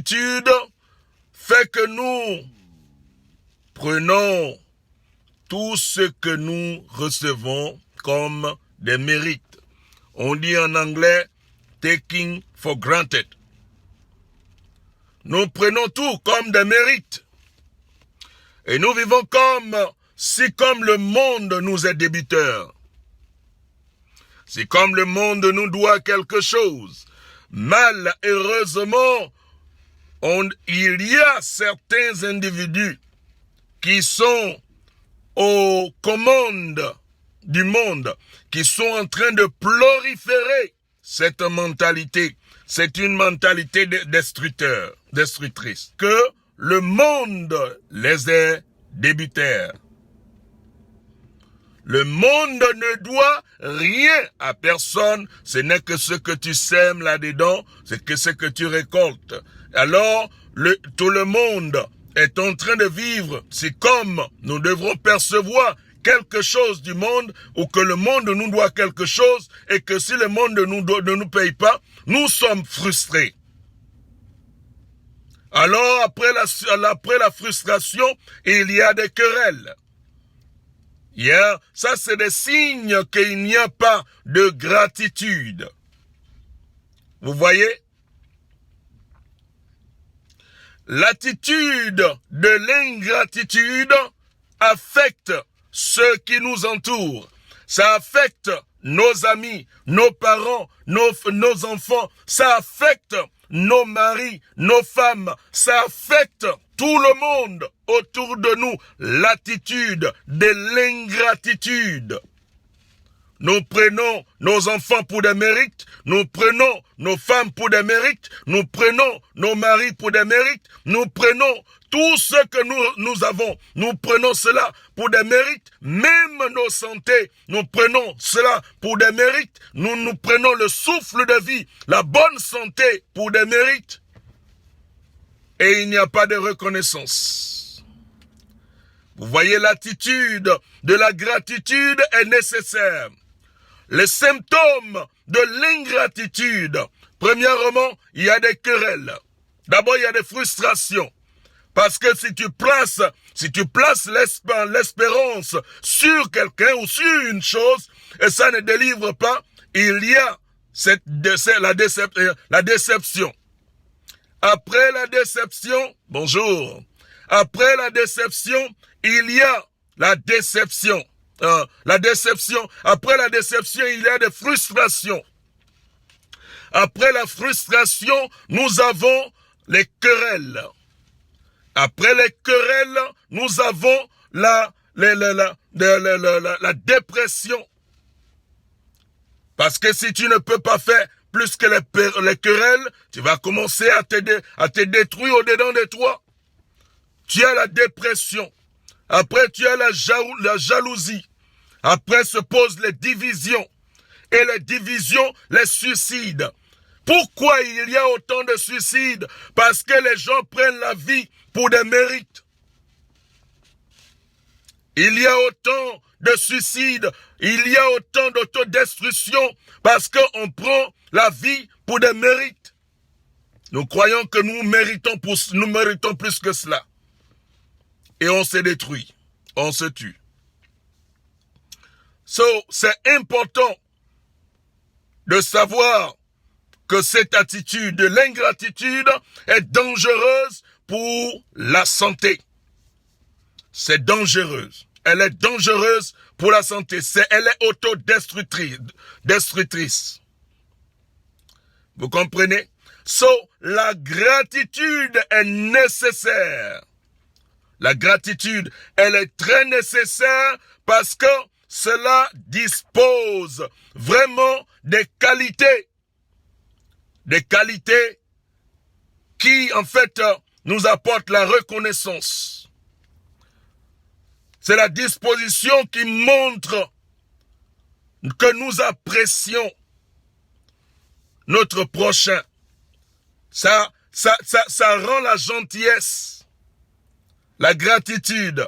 L'étude fait que nous prenons tout ce que nous recevons comme des mérites. On dit en anglais « taking for granted ». Nous prenons tout comme des mérites. Et nous vivons comme le monde nous est débiteur. C'est comme le monde nous doit quelque chose. Malheureusement, il y a certains individus qui sont aux commandes du monde, qui sont en train de proliférer cette mentalité. C'est une mentalité destructrice. Que le monde les est débiteurs. Le monde ne doit rien à personne. Ce n'est que ce que tu sèmes là-dedans, c'est que ce que tu récoltes. Alors, tout le monde est en train de vivre. C'est comme nous devrons percevoir quelque chose du monde ou que le monde nous doit quelque chose et que si le monde ne nous paye pas, nous sommes frustrés. Alors, après la frustration, il y a des querelles. Ça, c'est des signes qu'il n'y a pas de gratitude. Vous voyez? L'attitude de l'ingratitude affecte ceux qui nous entourent. Ça affecte nos amis, nos parents, nos enfants. Ça affecte nos maris, nos femmes. Ça affecte tout le monde autour de nous. L'attitude de l'ingratitude. Nous prenons nos enfants pour des mérites, nous prenons nos femmes pour des mérites, nous prenons nos maris pour des mérites, nous prenons tout ce que nous avons, nous prenons cela pour des mérites, même nos santé, nous prenons cela pour des mérites, nous prenons le souffle de vie, la bonne santé pour des mérites, et il n'y a pas de reconnaissance. Vous voyez, l'attitude de la gratitude est nécessaire. Les symptômes de l'ingratitude, premièrement, il y a des querelles. D'abord, il y a des frustrations. Parce que si tu places l'espérance sur quelqu'un ou sur une chose, et ça ne délivre pas, il y a la déception. Après la déception, bonjour. Après la déception, il y a la déception. Après la déception, il y a des frustrations. Après la frustration, nous avons les querelles. Après les querelles, nous avons la dépression. Parce que si tu ne peux pas faire plus que les querelles, tu vas commencer à te détruire au-dedans de toi. Tu as la dépression. Après, tu as la jalousie. Après se posent les divisions. Et les divisions, les suicides. Pourquoi il y a autant de suicides? Parce que les gens prennent la vie pour des mérites. Il y a autant de suicides, il y a autant d'autodestruction parce qu'on prend la vie pour des mérites. Nous croyons que nous méritons plus que cela. Et on se détruit, on se tue. C'est important de savoir que cette attitude de l'ingratitude est dangereuse pour la santé. C'est dangereuse. Elle est dangereuse pour la santé. Elle est autodestructrice. Vous comprenez? La gratitude est nécessaire. La gratitude, elle est très nécessaire parce que cela dispose vraiment des qualités. Des qualités qui, en fait, nous apportent la reconnaissance. C'est la disposition qui montre que nous apprécions notre prochain. Ça rend la gentillesse, la gratitude.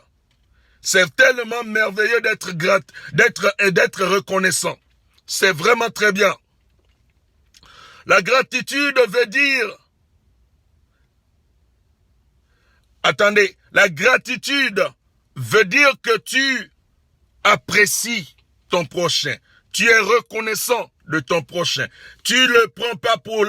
C'est tellement merveilleux d'être reconnaissant. C'est vraiment très bien. La gratitude veut dire Attendez, la gratitude veut dire que tu apprécies ton prochain. Tu es reconnaissant de ton prochain. Tu le prends pas pour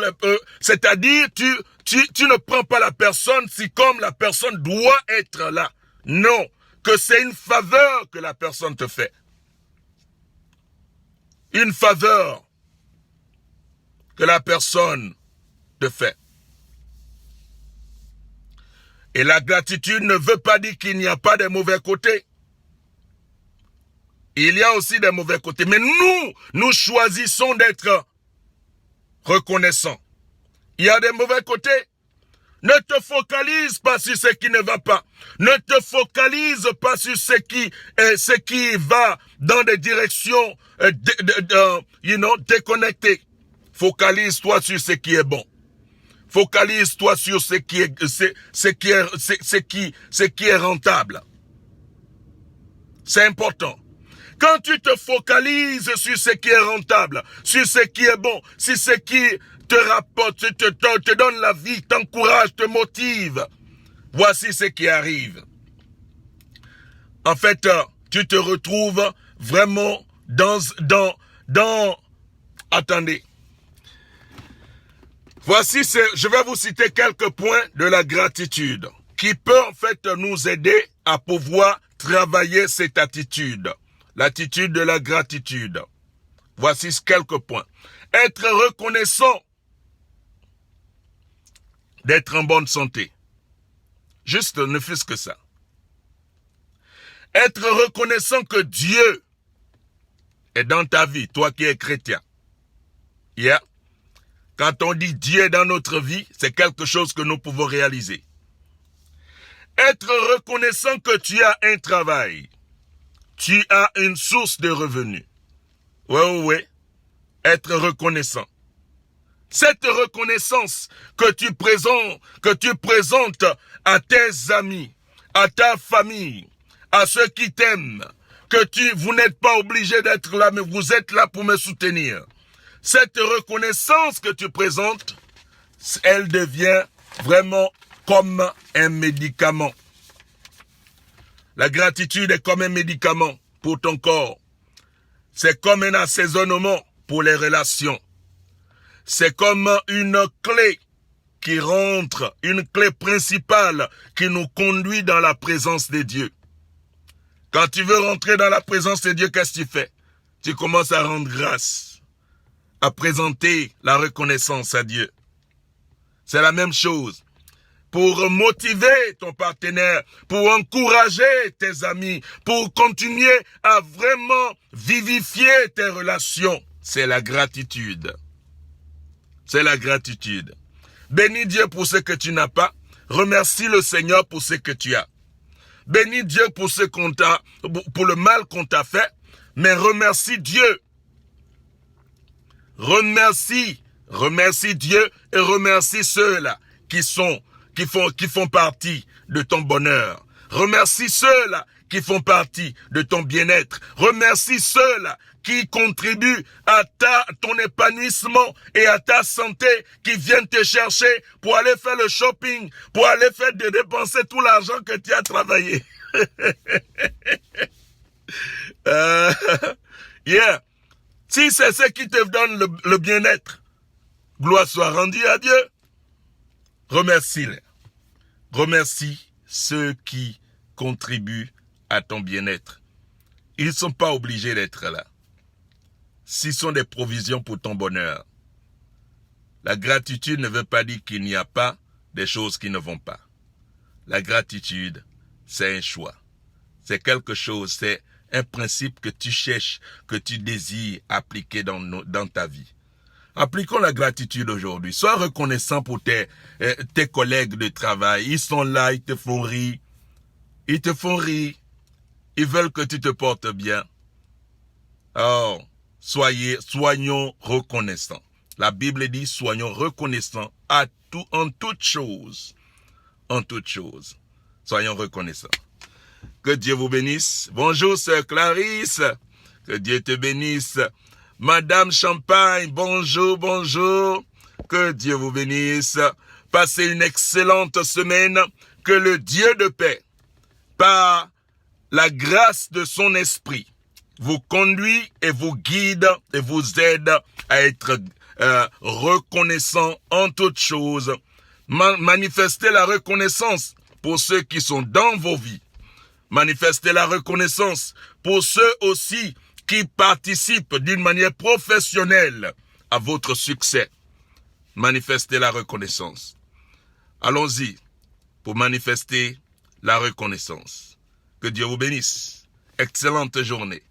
c'est-à-dire tu ne prends pas la personne si comme la personne doit être là. Non, que c'est une faveur que la personne te fait. Une faveur que la personne te fait. Et la gratitude ne veut pas dire qu'il n'y a pas de mauvais côtés. Il y a aussi des mauvais côtés. Mais nous choisissons d'être reconnaissants. Il y a des mauvais côtés. Ne te focalise pas sur ce qui ne va pas. Ne te focalise pas sur ce qui va dans des directions déconnectées. Focalise-toi sur ce qui est bon. Focalise-toi sur ce qui est rentable. C'est important. Quand tu te focalises sur ce qui est rentable, sur ce qui est bon, sur ce qui te rapporte, te donne la vie, t'encourage, te motive, voici ce qui arrive. En fait, tu te retrouves vraiment attendez. Voici, je vais vous citer quelques points de la gratitude qui peut en fait nous aider à pouvoir travailler cette attitude. L'attitude de la gratitude. Voici quelques points. Être reconnaissant d'être en bonne santé. Juste, ne fût-ce que ça. Être reconnaissant que Dieu est dans ta vie, toi qui es chrétien. Yeah. Quand on dit Dieu est dans notre vie, c'est quelque chose que nous pouvons réaliser. Être reconnaissant que tu as un travail. Tu as une source de revenus. Oui. Être reconnaissant. Cette reconnaissance que tu présentes à tes amis, à ta famille, à ceux qui t'aiment, vous n'êtes pas obligé d'être là, mais vous êtes là pour me soutenir. Cette reconnaissance que tu présentes, elle devient vraiment comme un médicament. La gratitude est comme un médicament pour ton corps. C'est comme un assaisonnement pour les relations. C'est comme une clé qui rentre, une clé principale qui nous conduit dans la présence de Dieu. Quand tu veux rentrer dans la présence de Dieu, qu'est-ce que tu fais? Tu commences à rendre grâce, à présenter la reconnaissance à Dieu. C'est la même chose. Pour motiver ton partenaire, pour encourager tes amis, pour continuer à vraiment vivifier tes relations. C'est la gratitude. C'est la gratitude. Bénis Dieu pour ce que tu n'as pas. Remercie le Seigneur pour ce que tu as. Bénis Dieu pour pour le mal qu'on t'a fait, mais remercie Dieu. Remercie Dieu et remercie ceux-là qui font partie de ton bonheur. Remercie ceux-là qui font partie de ton bien-être. Remercie ceux-là qui contribuent à ton épanouissement et à ta santé, qui viennent te chercher pour aller faire le shopping, pour aller dépenser tout l'argent que tu as travaillé. Si c'est ce qui te donne le bien-être, gloire soit rendue à Dieu. Remercie-les. Remercie ceux qui contribuent à ton bien-être. Ils ne sont pas obligés d'être là. S'ils sont des provisions pour ton bonheur. La gratitude ne veut pas dire qu'il n'y a pas des choses qui ne vont pas. La gratitude, c'est un choix. C'est quelque chose, c'est un principe que tu cherches, que tu désires appliquer dans ta vie. Appliquons la gratitude aujourd'hui. Sois reconnaissant pour tes collègues de travail. Ils sont là, ils te font rire. Ils te font rire. Ils veulent que tu te portes bien. Oh, soyons reconnaissants. La Bible dit, soyons reconnaissants en toutes choses. En toutes choses. Soyons reconnaissants. Que Dieu vous bénisse. Bonjour, sœur Clarisse. Que Dieu te bénisse. Madame Champagne, bonjour. Que Dieu vous bénisse. Passez une excellente semaine. que le Dieu de paix, par la grâce de son esprit, vous conduit et vous guide et vous aide à être reconnaissant en toutes choses. Manifestez la reconnaissance pour ceux qui sont dans vos vies. Manifestez la reconnaissance pour ceux aussi qui participent d'une manière professionnelle à votre succès. Manifestez la reconnaissance. Allons-y pour manifester la reconnaissance. Que Dieu vous bénisse. Excellente journée.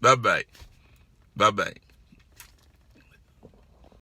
Bye bye. Bye bye.